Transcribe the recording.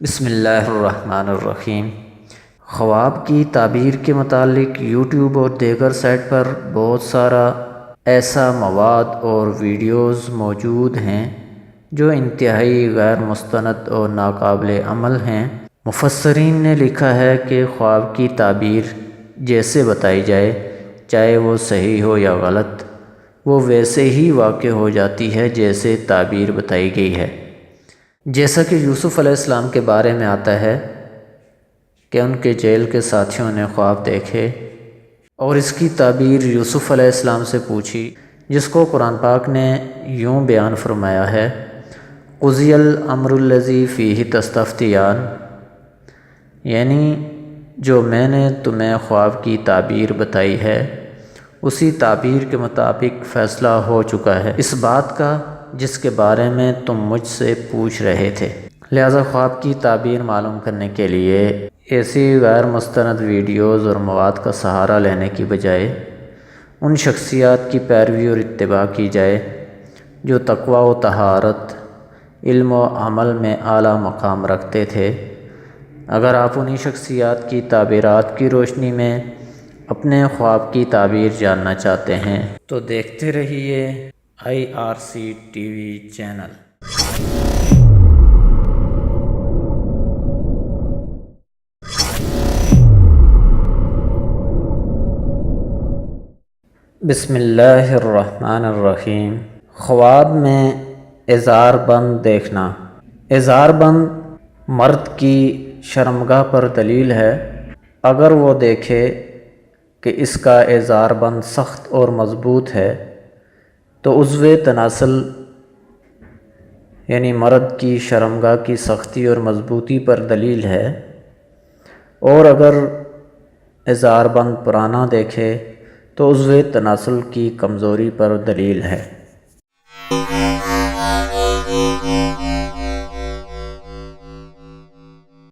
بسم اللہ الرحمن الرحیم۔ خواب کی تعبیر کے متعلق یوٹیوب اور دیگر سائٹ پر بہت سارا ایسا مواد اور ویڈیوز موجود ہیں جو انتہائی غیر مستند اور ناقابل عمل ہیں۔ مفسرین نے لکھا ہے کہ خواب کی تعبیر جیسے بتائی جائے، چاہے وہ صحیح ہو یا غلط، وہ ویسے ہی واقع ہو جاتی ہے جیسے تعبیر بتائی گئی ہے۔ جیسا کہ یوسف علیہ السلام کے بارے میں آتا ہے کہ ان کے جیل کے ساتھیوں نے خواب دیکھے اور اس کی تعبیر یوسف علیہ السلام سے پوچھی، جس کو قرآن پاک نے یوں بیان فرمایا ہے: قضی الامر الذی فیہ تستفتیان، یعنی جو میں نے تمہیں خواب کی تعبیر بتائی ہے اسی تعبیر کے مطابق فیصلہ ہو چکا ہے اس بات کا جس کے بارے میں تم مجھ سے پوچھ رہے تھے۔ لہذا خواب کی تعبیر معلوم کرنے کے لیے ایسی غیر مستند ویڈیوز اور مواد کا سہارا لینے کی بجائے ان شخصیات کی پیروی اور اتباع کی جائے جو تقوی و طہارت، علم و عمل میں اعلیٰ مقام رکھتے تھے۔ اگر آپ انہی شخصیات کی تعبیرات کی روشنی میں اپنے خواب کی تعبیر جاننا چاہتے ہیں تو دیکھتے رہیے IRC TV چینل۔ بسم اللہ الرحمن الرحیم۔ خواب میں ازار بند دیکھنا۔ ازار بند مرد کی شرمگاہ پر دلیل ہے۔ اگر وہ دیکھے کہ اس کا ازار بند سخت اور مضبوط ہے تو عضو تناسل یعنی مرد کی شرمگاہ کی سختی اور مضبوطی پر دلیل ہے، اور اگر ازار بند پرانا دیکھے تو عضو تناسل کی کمزوری پر دلیل ہے۔